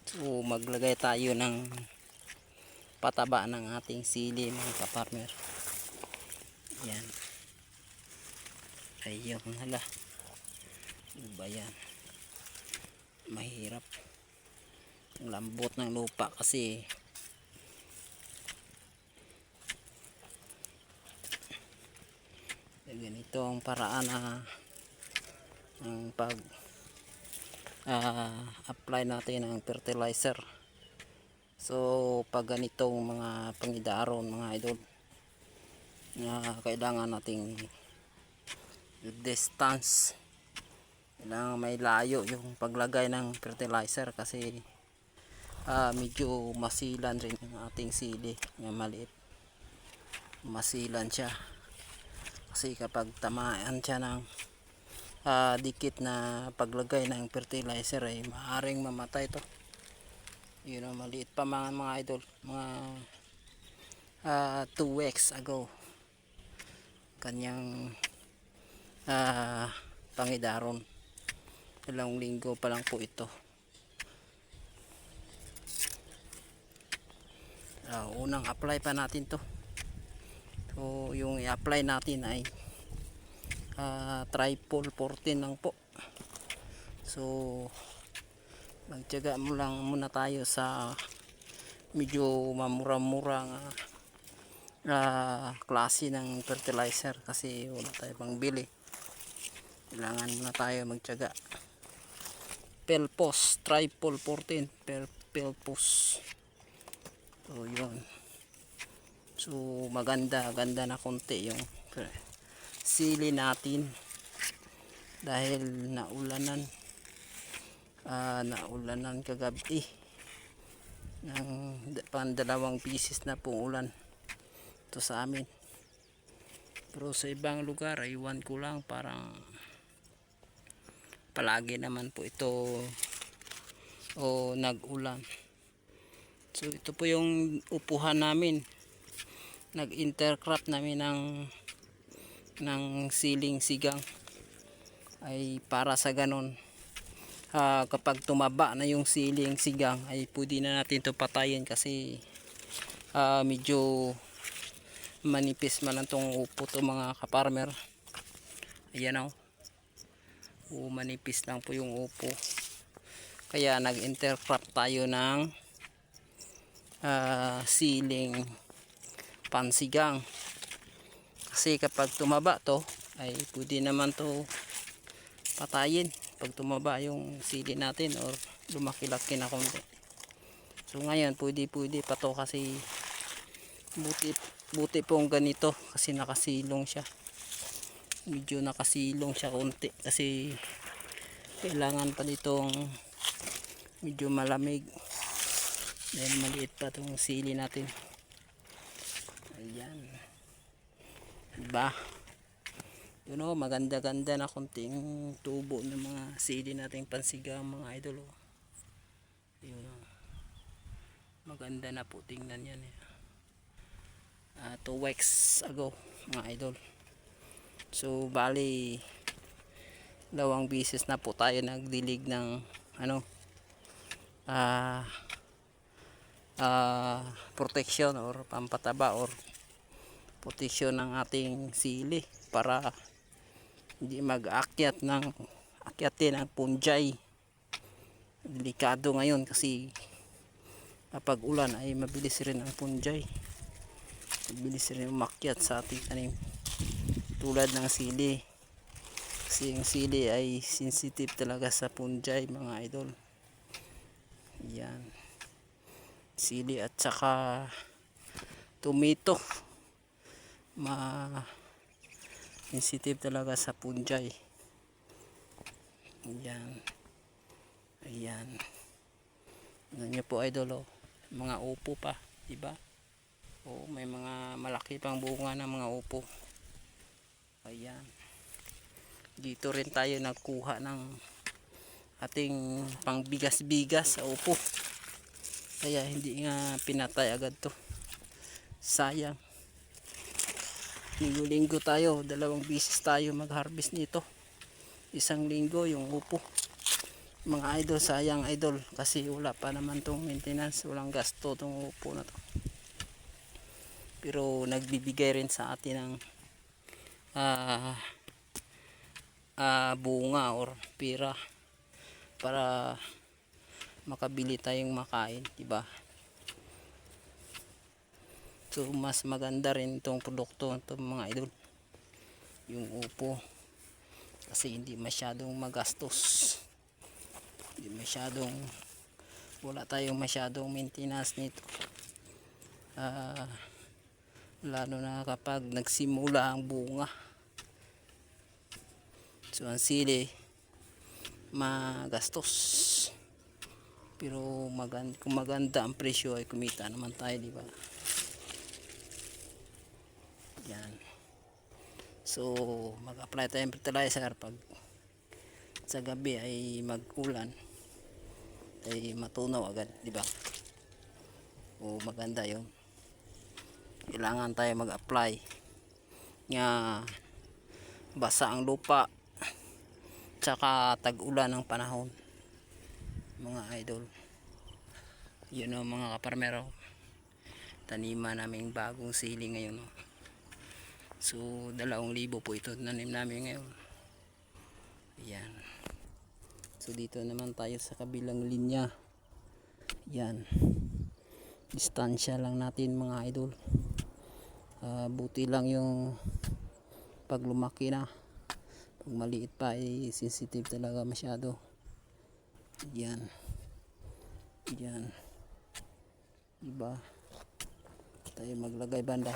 So maglagay tayo ng pataba ng ating sili mga kaparmer. Yan. Ayun, hala. Ano ba yan? Mahirap. Ang lambot ng lupa kasi ganito ang paraan na ang pag apply natin ng fertilizer. So pag ganitong mga pangidaron mga idol, kailangan nating distance, kailangan may layo yung paglagay ng fertilizer kasi medyo masilan rin ang ating sili na maliit. Masilan siya kasi kapag tamaan siya ng dikit na paglagay ng fertilizer ay maaaring mamatay to. Yun ang maliit pa mga idol, mga 2 weeks ago kanyang pangidaron. Ilang linggo pa lang po ito. Unang apply pa natin to. So yung i-apply natin ay triple 14 lang po. So magtiyaga mo lang muna tayo sa medyo mamura-murang klase ng fertilizer kasi wala tayo pang bili. Kailangan muna tayo magtiyaga. Pelpos triple 14 Pelpos. So yun. So maganda na konti yung sili natin dahil naulanan kagabi ng pandalawang pieces na pong ulan ito sa amin, pero sa ibang lugar ay iwan ko lang, parang palagi naman po ito nag-ulan. So ito po yung upuhan namin, nag-intercrop namin ng siling sigang ay para sa ganon kapag tumaba na yung siling sigang ay pwede na natin ito patayin kasi medyo manipis man ang tong upo to mga kaparmer. Ayan o, manipis lang po yung upo, kaya nag-intercrop tayo ng siling pansigang kasi kapag tumaba to ay pwede naman to patayin pag tumaba yung sili natin or lumaki-laki na konti. So ngayon pwede pa to kasi buti pong ganito kasi nakasilong siya, medyo nakasilong siya konti kasi kailangan pa ditong medyo malamig dahil maliit pa tong sili natin. Ayan, diba? Yun o, maganda-ganda na konting tubo ng mga sili nating pansigang mga idol o. Yun o, maganda na po, tingnan yan 2 weeks ago mga idol. So bali 2 beses na po tayo nagdilig ng protection or pampataba or protection ng ating sili para hindi mag-aakyat akyatin ang fungi. Delikado ngayon kasi kapag ulan ay mabilis rin ang fungi, mabilis rin umakyat sa ating tanim tulad ng sili kasi yung sili ay sensitive talaga sa fungi mga idol. Yan, sili at saka tomato sensitive talaga sa fungi. Ayan. Ano nyo po idol mga upo pa, diba? May mga malaki pang bunga ng mga upo. Ayan. Dito rin tayo nagkuha ng ating pangbigas-bigas sa upo. Kaya hindi nga pinatay agad to. Sayang. Linggo-linggo tayo, 2 beses tayo mag-harvest nito. 1 linggo yung upo. mga idol, sayang idol, kasi wala pa naman tong maintenance, walang gasto tong upo na to, pero nagbibigay rin sa atin ng ah, bunga or pera para makabili tayong makain, diba? So mas maganda rin itong produkto itong mga idol, yung upo, kasi hindi masyadong magastos, hindi masyadong, wala tayong masyadong maintenance nito, lalo na kapag nagsimula ang bunga. So ang sili magastos, pero kung maganda ang presyo ay kumita naman tayo, di ba? Yan. So mag-apply tayo ng fertilizer pag sa gabi ay mag-ulan, ay matunaw agad, di ba? O maganda 'yon. Kailangan tayo mag-apply nga basa ang lupa tsaka tag-ulan ng panahon, mga idol. Yun ang mga kaparmero, taniman naming bagong sili ngayon. So 2,000 po ito nanim namin ngayon. Ayan. So dito naman tayo sa kabilang linya. Yan, distansya lang natin mga idol. Buti lang yung pag lumaki na, pag maliit pa ay sensitive talaga masyado. Yan, yan, diba? Tayo maglagay banda.